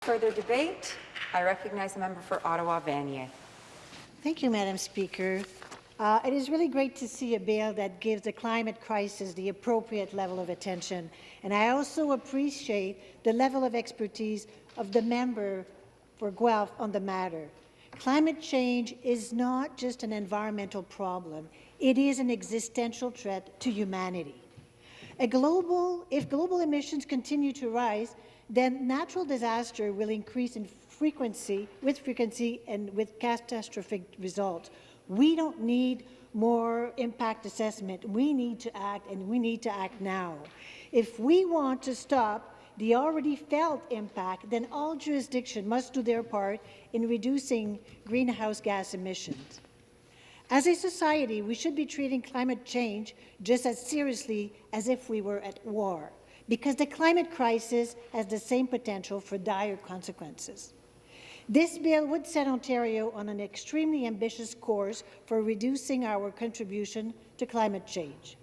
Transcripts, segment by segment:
Further debate? I recognize the member for Ottawa-Vanier. Thank you, Madam Speaker. It is really great to see a bill that gives the climate crisis the appropriate level of attention, and I also appreciate the level of expertise of the member for Guelph on the matter. Climate change is not just an environmental problem, it is an existential threat to humanity. If global emissions continue to rise, then natural disaster will increase in frequency and with catastrophic results. We don't need more impact assessment. We need to act, and we need to act now. If we want to stop the already felt impact, then all jurisdictions must do their part in reducing greenhouse gas emissions. As a society, we should be treating climate change just as seriously as if we were at war, because the climate crisis has the same potential for dire consequences. This bill would set Ontario on an extremely ambitious course for reducing our contribution to climate change.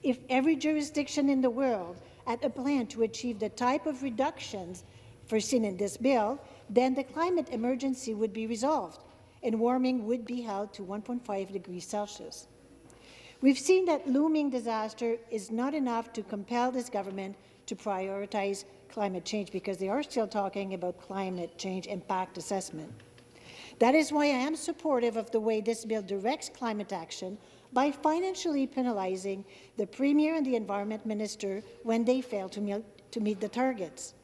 If every jurisdiction in the world had a plan to achieve the type of reductions foreseen in this bill, then the climate emergency would be resolved, and warming would be held to 1.5 degrees Celsius. We've seen that looming disaster is not enough to compel this government to prioritize climate change, because they are still talking about climate change impact assessment. That is why I am supportive of the way this bill directs climate action by financially penalizing the Premier and the Environment Minister when they fail to meet the targets.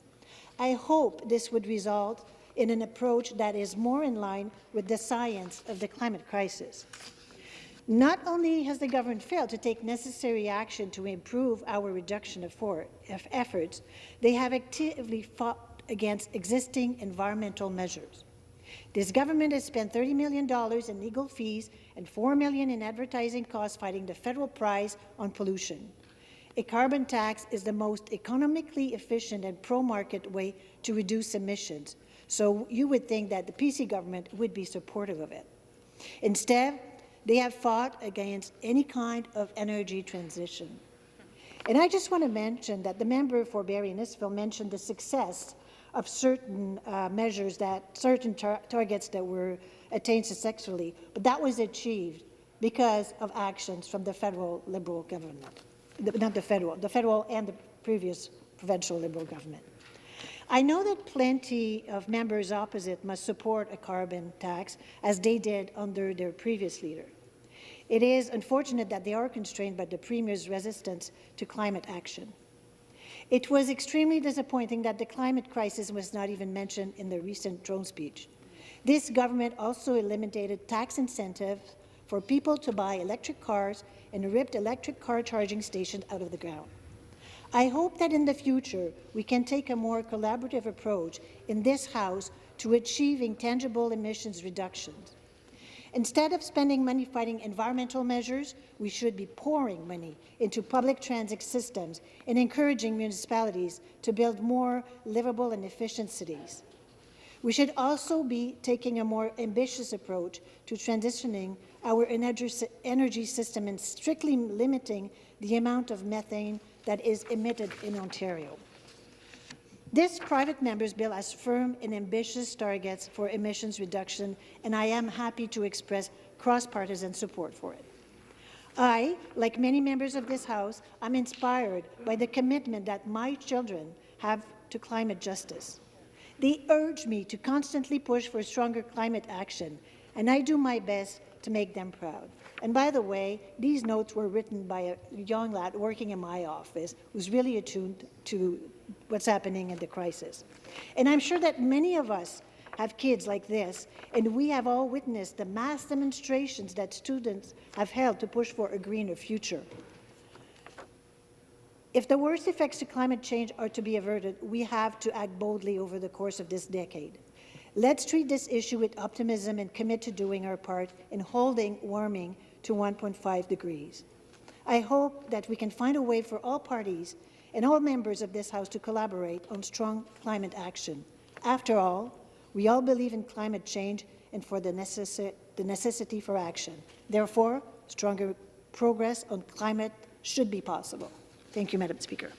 I hope this would result in an approach that is more in line with the science of the climate crisis. Not only has the government failed to take necessary action to improve our reduction of efforts, they have actively fought against existing environmental measures. This government has spent $30 million in legal fees and $4 million in advertising costs fighting the federal prize on pollution. A carbon tax is the most economically efficient and pro-market way to reduce emissions, so you would think that the PC government would be supportive of it. Instead, they have fought against any kind of energy transition. And I just want to mention that the member for Barrie-Innisfil mentioned the success of certain measures, certain targets that were attained successfully, but that was achieved because of actions from the federal Liberal government, not the federal and the previous provincial Liberal government. I know that plenty of members opposite must support a carbon tax, as they did under their previous leader. It is unfortunate that they are constrained by the Premier's resistance to climate action. It was extremely disappointing that the climate crisis was not even mentioned in the recent drone speech. This government also eliminated tax incentives for people to buy electric cars and ripped electric car charging stations out of the ground. I hope that in the future we can take a more collaborative approach in this House to achieving tangible emissions reductions. Instead of spending money fighting environmental measures, we should be pouring money into public transit systems and encouraging municipalities to build more livable and efficient cities. We should also be taking a more ambitious approach to transitioning our energy system and strictly limiting the amount of methane that is emitted in Ontario. This private member's bill has firm and ambitious targets for emissions reduction, and I am happy to express cross-partisan support for it. I, like many members of this House, am inspired by the commitment that my children have to climate justice. They urge me to constantly push for stronger climate action, and I do my best to make them proud. And by the way, these notes were written by a young lad working in my office who's really attuned to what's happening in the crisis. And I'm sure that many of us have kids like this, and we have all witnessed the mass demonstrations that students have held to push for a greener future. If the worst effects to climate change are to be averted, we have to act boldly over the course of this decade. Let's treat this issue with optimism and commit to doing our part in holding warming to 1.5 degrees. I hope that we can find a way for all parties and all members of this House to collaborate on strong climate action. After all, we all believe in climate change and for the necessity for action. Therefore, stronger progress on climate should be possible. Thank you, Madam Speaker.